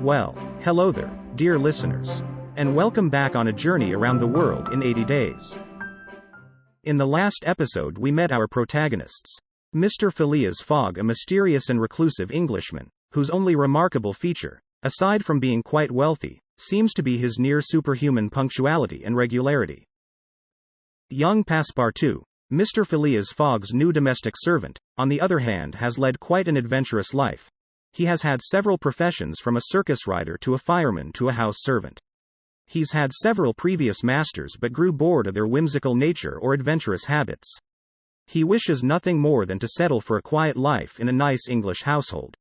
Well, hello there, dear listeners. And welcome back on a journey around the world in 80 days. In the last episode we met our protagonists. Mr. Phileas Fogg, a mysterious and reclusive Englishman, whose only remarkable feature, aside from being quite wealthy, seems to be his near-superhuman punctuality and regularity. Young Passepartout, Mr. Phileas Fogg's new domestic servant, on the other hand, has led quite an adventurous life. He has had several professions, from a circus rider to a fireman to a house servant. He's had several previous masters but grew bored of their whimsical nature or adventurous habits. He wishes nothing more than to settle for a quiet life in a nice English household.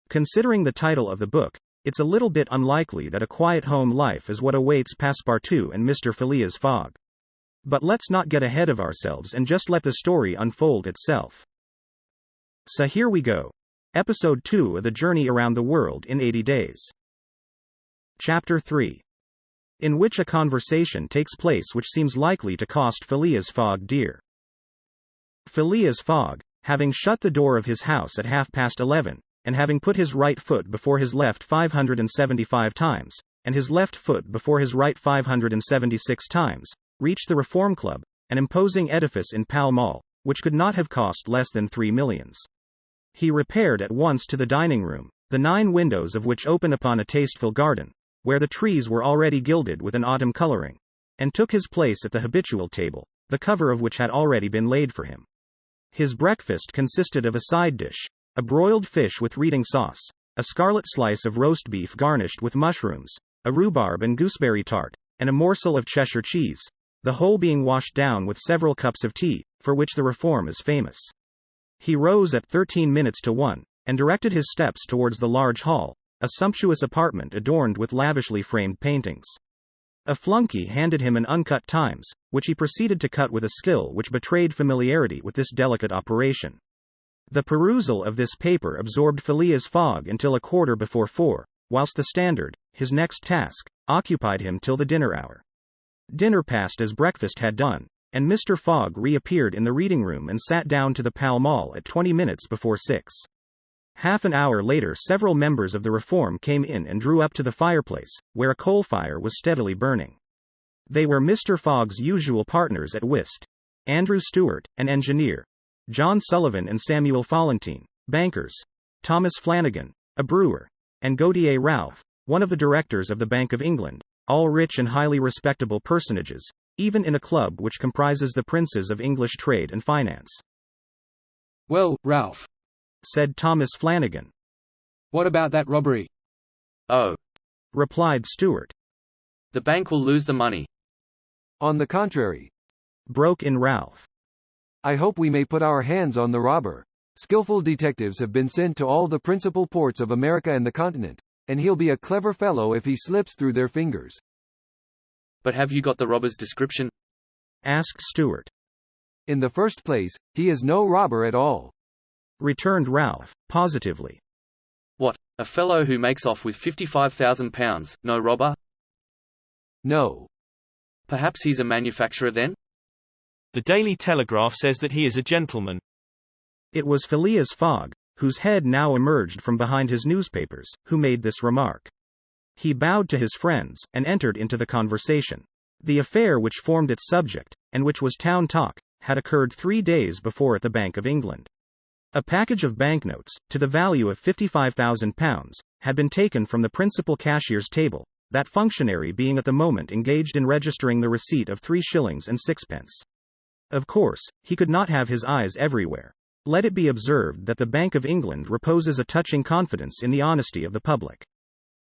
Considering the title of the book, it's a little bit unlikely that a quiet home life is what awaits Passepartout and Mr. Phileas Fogg. But let's not get ahead of ourselves and just let the story unfold itself. So here we go. Episode 2 of the Journey Around the World in 80 Days. Chapter 3. In which a conversation takes place which seems likely to cost Phileas Fogg dear. Phileas Fogg, having shut the door of his house at 11:30, and having put his right foot before his left 575 times, and his left foot before his right 576 times, reached the Reform Club, an imposing edifice in Pall Mall, which could not have cost less than 3 millions. He repaired at once to the dining room, the 9 windows of which open upon a tasteful garden, where the trees were already gilded with an autumn coloring, and took his place at the habitual table, the cover of which had already been laid for him. His breakfast consisted of a side dish, a broiled fish with reading sauce, a scarlet slice of roast beef garnished with mushrooms, a rhubarb and gooseberry tart, and a morsel of Cheshire cheese, the whole being washed down with several cups of tea, for which the Reform is famous. He rose at 1:13, and directed his steps towards the large hall, a sumptuous apartment adorned with lavishly framed paintings. A flunkey handed him an uncut Times, which he proceeded to cut with a skill which betrayed familiarity with this delicate operation. The perusal of this paper absorbed Phileas Fogg until 4:15, whilst the Standard, his next task, occupied him till the dinner hour. Dinner passed as breakfast had done, and Mr. Fogg reappeared in the reading room and sat down to the Pall Mall at 6:20. Half an hour later several members of the Reform came in and drew up to the fireplace, where a coal fire was steadily burning. They were Mr. Fogg's usual partners at whist: Andrew Stewart, an engineer; John Sullivan and Samuel Fallentin, bankers; Thomas Flanagan, a brewer; and Gautier Ralph, one of the directors of the Bank of England, all rich and highly respectable personages, even in a club which comprises the princes of English trade and finance. "Well, Ralph," said Thomas Flanagan. "what about that robbery?" "Oh," replied Stewart. "the bank will lose the money." "On the contrary," broke in Ralph. "I hope we may put our hands on the robber. Skillful detectives have been sent to all the principal ports of America and the continent, and he'll be a clever fellow if he slips through their fingers." "But have you got the robber's description?" asked Stewart. "In the first place, he is no robber at all," returned Ralph, positively. "What, a fellow who makes off with £55,000, no robber?" "No." "Perhaps he's a manufacturer then?" The Daily Telegraph says that he is a gentleman. It was Phileas Fogg, whose head now emerged from behind his newspapers, who made this remark. He bowed to his friends, and entered into the conversation. The affair which formed its subject, and which was town talk, had occurred 3 days before at the Bank of England. A package of banknotes, to the value of £55,000, had been taken from the principal cashier's table, that functionary being at the moment engaged in registering the receipt of 3 shillings and 6pence. Of course, he could not have his eyes everywhere. Let it be observed that the Bank of England reposes a touching confidence in the honesty of the public.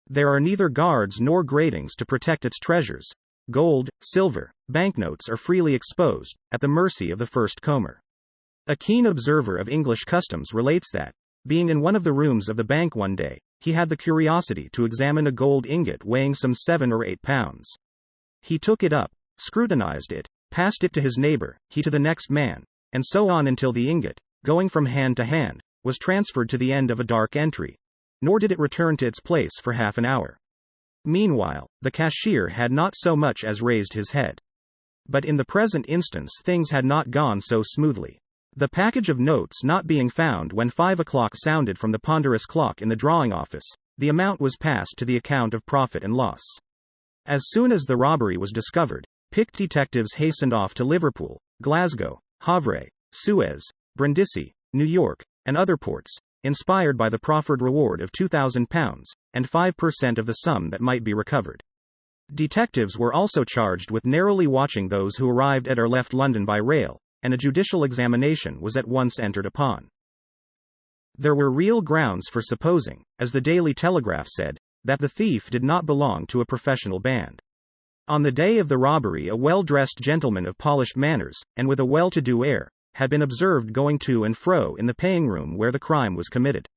There are neither guards nor gratings to protect its treasures. Gold, silver, banknotes are freely exposed, at the mercy of the first comer. A keen observer of English customs relates that, being in one of the rooms of the bank one day, he had the curiosity to examine a gold ingot weighing some 7 or 8 pounds. He took it up, scrutinized it, passed it to his neighbor, he to the next man, and so on until the ingot, going from hand to hand, was transferred to the end of a dark entry. Nor did it return to its place for half an hour. Meanwhile, the cashier had not so much as raised his head. But in the present instance things had not gone so smoothly. The package of notes not being found when 5 o'clock sounded from the ponderous clock in the drawing office, the amount was passed to the account of profit and loss. As soon as the robbery was discovered, picked detectives hastened off to Liverpool, Glasgow, Havre, Suez, Brindisi, New York, and other ports, inspired by the proffered reward of £2,000, and 5% of the sum that might be recovered. Detectives were also charged with narrowly watching those who arrived at or left London by rail, and a judicial examination was at once entered upon. There were real grounds for supposing, as the Daily Telegraph said, that the thief did not belong to a professional band. On the day of the robbery, a well-dressed gentleman of polished manners, and with a well-to-do air, had been observed going to and fro in the paying room where the crime was committed.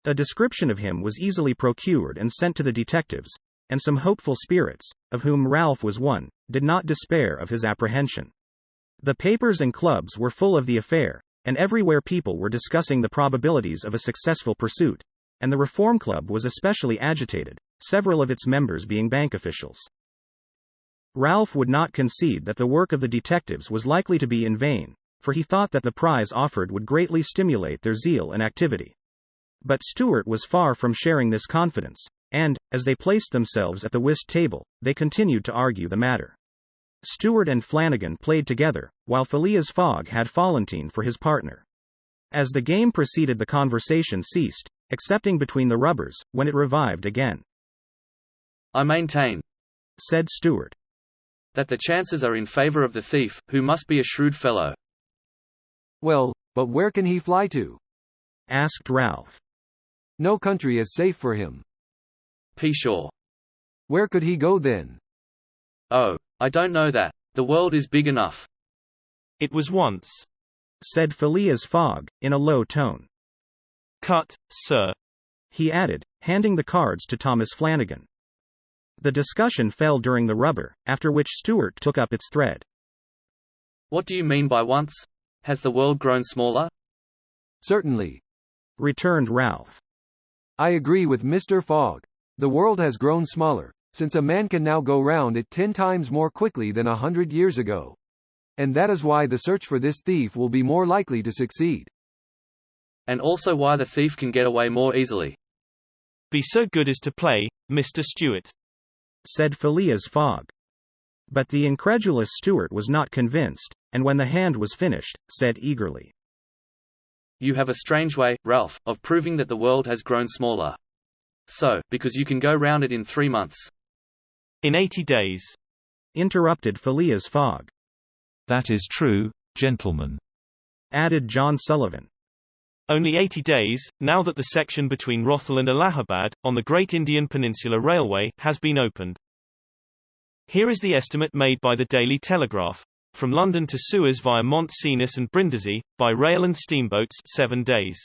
A description of him was easily procured and sent to the detectives, and some hopeful spirits, of whom Ralph was one, did not despair of his apprehension. The papers and clubs were full of the affair, and everywhere people were discussing the probabilities of a successful pursuit, and the Reform Club was especially agitated, several of its members being bank officials. Ralph would not concede that the work of the detectives was likely to be in vain, for he thought that the prize offered would greatly stimulate their zeal and activity. But Stewart was far from sharing this confidence, and, as they placed themselves at the whist table, they continued to argue the matter. Stewart and Flanagan played together, while Phileas Fogg had Valentine for his partner. As the game proceeded, the conversation ceased, excepting between the rubbers, when it revived again. "I maintain," said Stewart, "that the chances are in favour of the thief, who must be a shrewd fellow." Well, but where can he fly to? asked Ralph. No country is safe for him. Sure. Where could he go then? Oh, I don't know that. The world is big enough. It was once. Said Phileas Fogg, in a low tone. Cut, sir. He added, handing the cards to Thomas Flanagan. The discussion fell during the rubber, after which Stewart took up its thread. What do you mean by once? Has the world grown smaller? Certainly, returned Ralph. I agree with Mr. Fogg. The world has grown smaller, since a man can now go round it 10 times more quickly than 100 years ago. And that is why the search for this thief will be more likely to succeed. And also why the thief can get away more easily. Be so good as to play, Mr. Stewart, said Phileas Fogg. But the incredulous Stewart was not convinced, and when the hand was finished, said eagerly, You have a strange way, Ralph, of proving that the world has grown smaller. So, because you can go round it in 3 months. In 80 days. Interrupted Phileas Fogg. That is true, gentlemen. Added John Sullivan. Only 80 days, now that the section between Rothal and Allahabad, on the Great Indian Peninsula Railway, has been opened. Here is the estimate made by the Daily Telegraph. From London to Suez via Mont Cenis and Brindisi, by rail and steamboats, 7 days.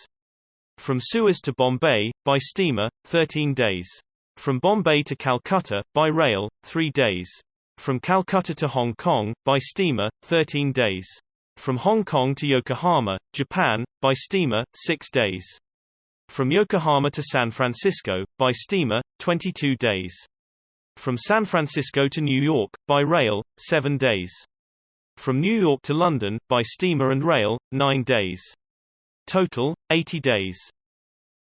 From Suez to Bombay, by steamer, 13 days. From Bombay to Calcutta, by rail, 3 days. From Calcutta to Hong Kong, by steamer, 13 days. From Hong Kong to Yokohama, Japan, by steamer, 6 days. From Yokohama to San Francisco, by steamer, 22 days. From San Francisco to New York, by rail, 7 days. From New York to London, by steamer and rail, 9 days. Total, 80 days.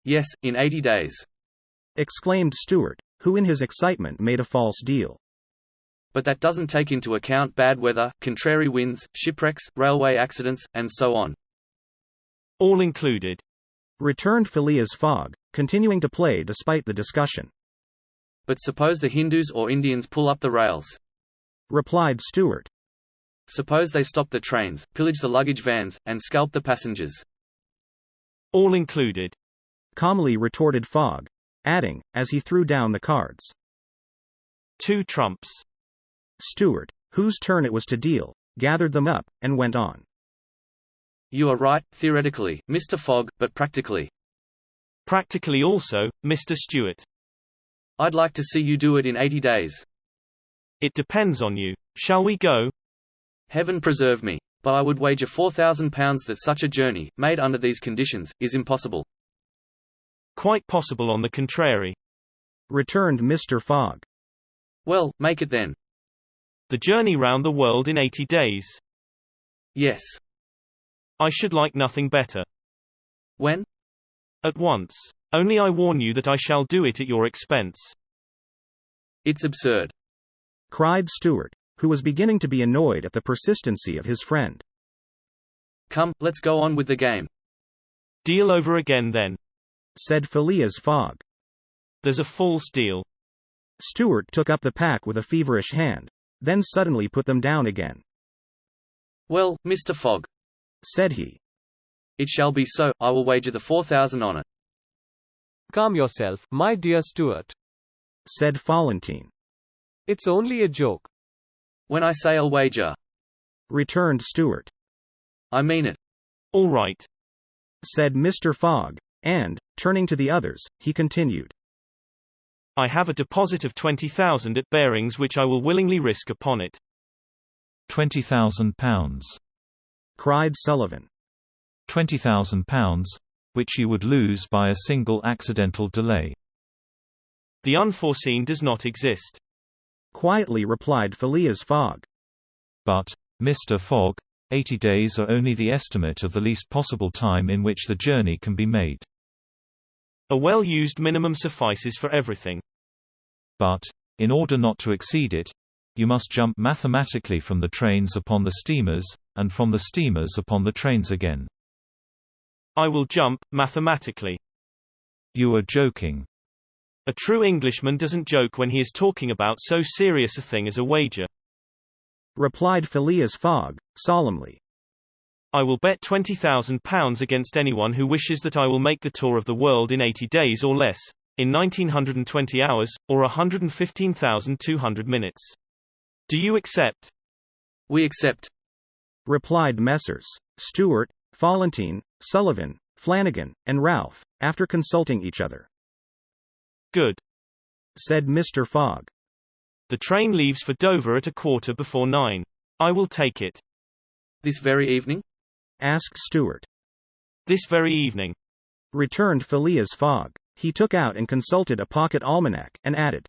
Yes, in 80 days. Exclaimed Stewart, who in his excitement made a false deal. But that doesn't take into account bad weather, contrary winds, shipwrecks, railway accidents, and so on. All included. Returned Phileas Fogg, continuing to play despite the discussion. But suppose the Hindus or Indians pull up the rails. Replied Stewart. Suppose they stop the trains, pillage the luggage vans, and scalp the passengers. All included. Calmly retorted Fogg, adding, as he threw down the cards. 2 trumps. Stewart, whose turn it was to deal, gathered them up, and went on. You are right, theoretically, Mr. Fogg, but practically. Practically also, Mr. Stewart. I'd like to see you do it in 80 days. It depends on you. Shall we go? Heaven preserve me. But I would wager £4,000 that such a journey, made under these conditions, is impossible. Quite possible on the contrary. Returned Mr. Fogg. Well, make it then. The journey round the world in 80 days. Yes. I should like nothing better. When? At once. Only I warn you that I shall do it at your expense. It's absurd, cried Stewart, who was beginning to be annoyed at the persistency of his friend. Come, let's go on with the game. Deal over again then, said Phileas Fogg. There's a false deal. Stewart took up the pack with a feverish hand, then suddenly put them down again. Well, Mr. Fogg, said he. It shall be so, I will wager the 4,000 on it. Calm yourself, my dear Stewart, said Valentine. it's only a joke. When I say I'll wager, returned Stewart. I mean it. All right, said Mr. Fogg, and, turning to the others, he continued. I have a deposit of 20,000 at Bearings which I will willingly risk upon it. £20,000. cried Sullivan. £20,000, which you would lose by a single accidental delay. The unforeseen does not exist. Quietly replied Phileas Fogg. But, Mr. Fogg, 80 days are only the estimate of the least possible time in which the journey can be made. A well-used minimum suffices for everything. But, in order not to exceed it, you must jump mathematically from the trains upon the steamers, and from the steamers upon the trains again. I will jump, mathematically. You are joking. A true Englishman doesn't joke when he is talking about so serious a thing as a wager. Replied Phileas Fogg, solemnly. I will bet £20,000 against anyone who wishes that I will make the tour of the world in 80 days or less, in 1920 hours, or 115,200 minutes. Do you accept? We accept, replied Messrs. Stewart, Valentine, Sullivan, Flanagan, and Ralph, after consulting each other. Good, said Mr. Fogg. The train leaves for Dover at 9:15. I will take it. this very evening? Asked Stewart. This very evening. Returned Phileas Fogg. He took out and consulted a pocket almanac, and added,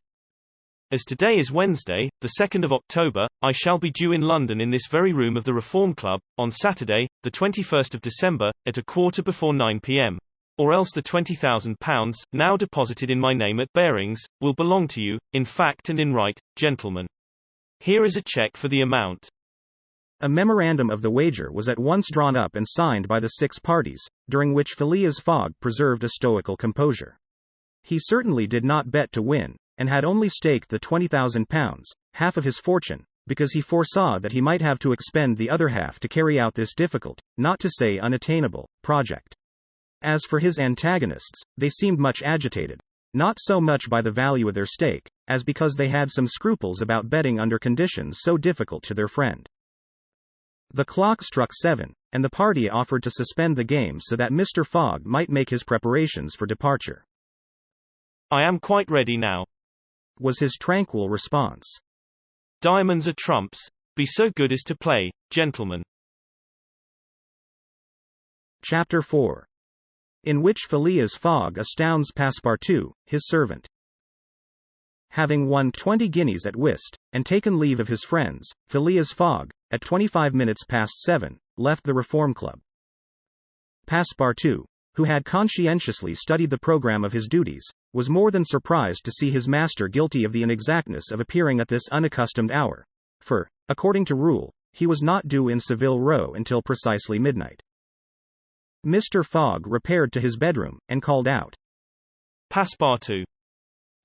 As today is Wednesday, the 2nd of October, I shall be due in London in this very room of the Reform Club, on Saturday, the 21st of December, at 9:15 p.m. Or else the £20,000, now deposited in my name at Bearings, will belong to you, in fact and in right, gentlemen. Here is a cheque for the amount. A memorandum of the wager was at once drawn up and signed by the 6 parties, during which Phileas Fogg preserved a stoical composure. He certainly did not bet to win, and had only staked the £20,000, half of his fortune, because he foresaw that he might have to expend the other half to carry out this difficult, not to say unattainable, project. As for his antagonists, they seemed much agitated, not so much by the value of their stake, as because they had some scruples about betting under conditions so difficult to their friend. The clock struck 7, and the party offered to suspend the game so that Mr. Fogg might make his preparations for departure. I am quite ready now, was his tranquil response. Diamonds are trumps. Be so good as to play, gentlemen. Chapter 4. In which Phileas Fogg astounds Passepartout, his servant. Having won 20 guineas at whist, and taken leave of his friends, Phileas Fogg, at 7:25, left the Reform Club. Passepartout, who had conscientiously studied the programme of his duties, was more than surprised to see his master guilty of the inexactness of appearing at this unaccustomed hour, for, according to rule, he was not due in Savile Row until precisely midnight. Mr. Fogg repaired to his bedroom, and called out, Passepartout.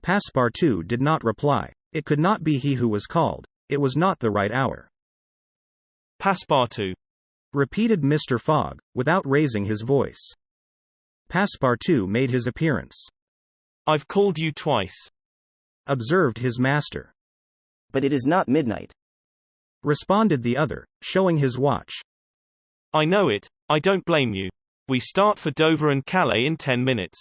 Passepartout did not reply. It could not be he who was called. It was not the right hour. Passepartout. Repeated Mr. Fogg, without raising his voice. Passepartout made his appearance. I've called you twice, observed his master. But it is not midnight, responded the other, showing his watch. I know it, I don't blame you. We start for Dover and Calais in 10 minutes.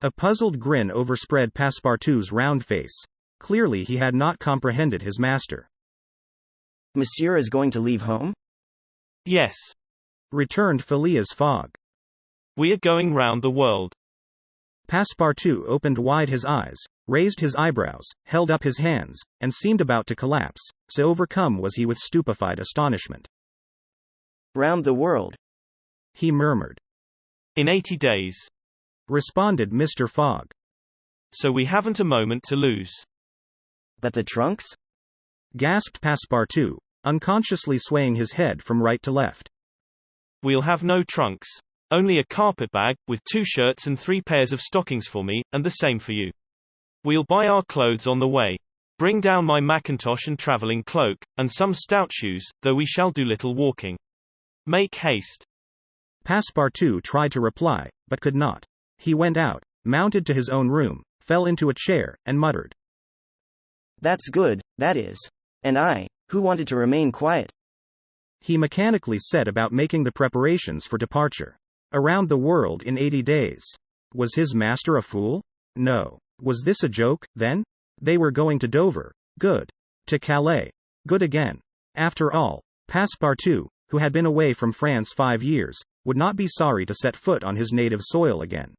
A puzzled grin overspread Passepartout's round face. Clearly he had not comprehended his master. Monsieur is going to leave home? Yes. Returned Phileas Fogg. We are going round the world. Passepartout opened wide his eyes, raised his eyebrows, held up his hands, and seemed about to collapse, so overcome was he with stupefied astonishment. Round the world, he murmured. In 80 days. responded Mr. Fogg. So we haven't a moment to lose. But the trunks? Gasped Passepartout, unconsciously swaying his head from right to left. We'll have no trunks. Only a carpet bag, with 2 shirts and 3 pairs of stockings for me, and the same for you. We'll buy our clothes on the way. Bring down my mackintosh and travelling cloak, and some stout shoes, though we shall do little walking. Make haste. Passepartout tried to reply, but could not. He went out, mounted to his own room, fell into a chair, and muttered. That's good, that is. And I, who wanted to remain quiet. He mechanically set about making the preparations for departure. Around the world in 80 days. Was his master a fool? No. Was this a joke, then? They were going to Dover. Good. To Calais. Good again. After all, Passepartout, who had been away from France 5 years, would not be sorry to set foot on his native soil again.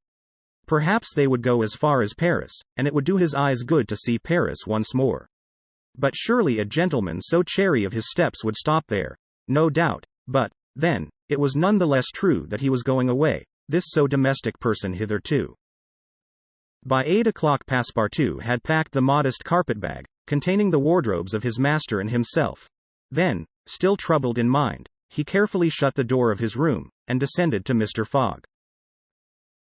Perhaps they would go as far as Paris, and it would do his eyes good to see Paris once more. But surely a gentleman so chary of his steps would stop there. No doubt, but, then, it was none the less true that he was going away, this so domestic person hitherto. By 8 o'clock Passepartout had packed the modest carpet-bag, containing the wardrobes of his master and himself. Then, still troubled in mind, he carefully shut the door of his room, and descended to Mr. Fogg.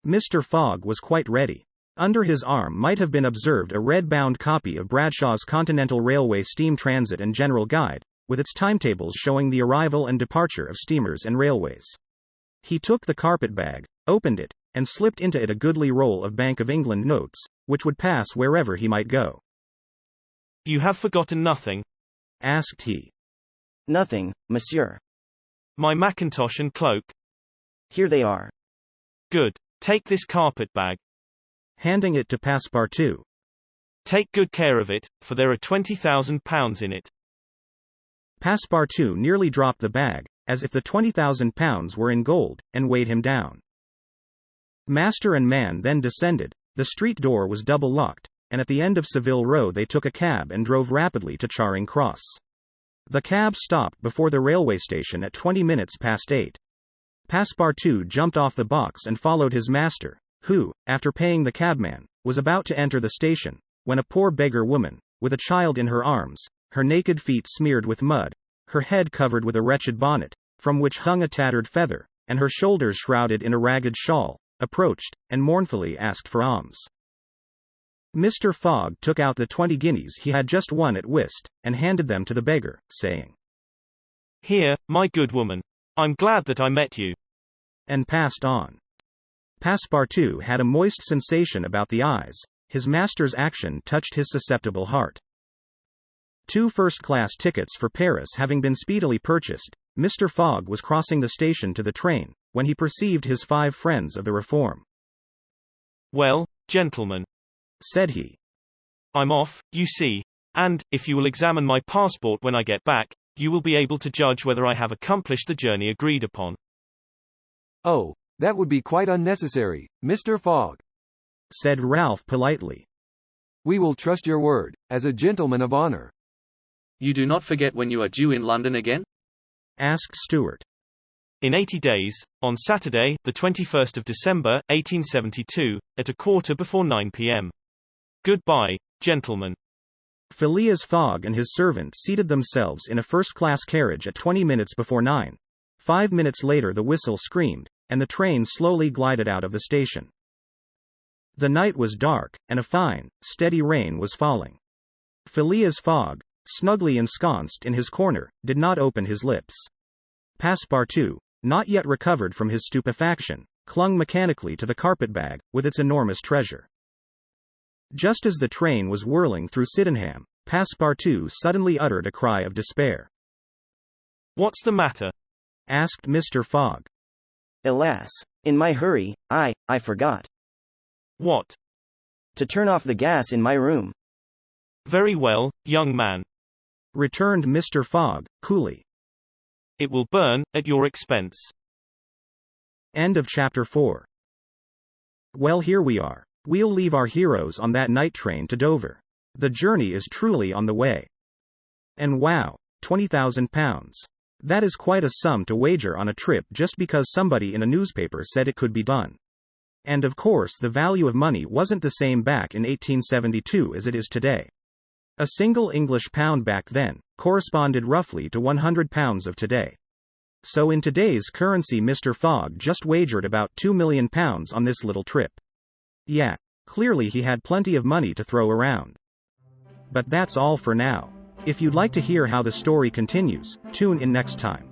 Mr. Fogg was quite ready. Under his arm might have been observed a red-bound copy of Bradshaw's Continental Railway Steam Transit and General Guide, with its timetables showing the arrival and departure of steamers and railways. He took the carpet-bag, opened it, and slipped into it a goodly roll of Bank of England notes, which would pass wherever he might go. You have forgotten nothing? Asked he. Nothing, monsieur. My mackintosh and cloak? Here they are. Good. Take this carpet bag. Handing it to Passepartout. Take good care of it, for there are £20,000 in it. Passepartout nearly dropped the bag, as if the £20,000 were in gold, and weighed him down. Master and man then descended, the street door was double-locked, and at the end of Savile Row they took a cab and drove rapidly to Charing Cross. The cab stopped before the railway station at 20 minutes past 8. Passepartout jumped off the box and followed his master, who, after paying the cabman, was about to enter the station, when a poor beggar woman, with a child in her arms, her naked feet smeared with mud, her head covered with a wretched bonnet, from which hung a tattered feather, and her shoulders shrouded in a ragged shawl, approached, and mournfully asked for alms. Mr. Fogg took out the 20 guineas he had just won at whist, and handed them to the beggar, saying, Here, my good woman. I'm glad that I met you. And passed on. Passepartout had a moist sensation about the eyes. His master's action touched his susceptible heart. 2 first-class tickets for Paris having been speedily purchased, Mr. Fogg was crossing the station to the train, when he perceived his 5 friends of the Reform. Well, gentlemen, said he. I'm off, you see, and, if you will examine my passport when I get back, you will be able to judge whether I have accomplished the journey agreed upon. Oh, that would be quite unnecessary, Mr. Fogg, said Ralph politely. We will trust your word, as a gentleman of honor. You do not forget when you are due in London again? Asked Stewart. In 80 days, on Saturday, the 21st of December, 1872, at 9:15 p.m. Goodbye, gentlemen. Phileas Fogg and his servant seated themselves in a first-class carriage at 20 minutes before 9. 5 minutes later the whistle screamed, and the train slowly glided out of the station. The night was dark, and a fine, steady rain was falling. Phileas Fogg, snugly ensconced in his corner, did not open his lips. Passepartout, not yet recovered from his stupefaction, clung mechanically to the carpet-bag, with its enormous treasure. Just as the train was whirling through Sydenham, Passepartout suddenly uttered a cry of despair. What's the matter? Asked Mr. Fogg. Alas, in my hurry, I forgot. What? To turn off the gas in my room. Very well, young man. Returned Mr. Fogg, coolly. It will burn, at your expense. End of chapter 4. Well, here we are. We'll leave our heroes on that night train to Dover. The journey is truly on the way. And wow, £20,000. That is quite a sum to wager on a trip just because somebody in a newspaper said it could be done. And of course the value of money wasn't the same back in 1872 as it is today. A single English pound back then corresponded roughly to 100 pounds of today. So in today's currency, Mr. Fogg just wagered about £2 million on this little trip. Yeah, clearly he had plenty of money to throw around. But that's all for now. If you'd like to hear how the story continues, tune in next time.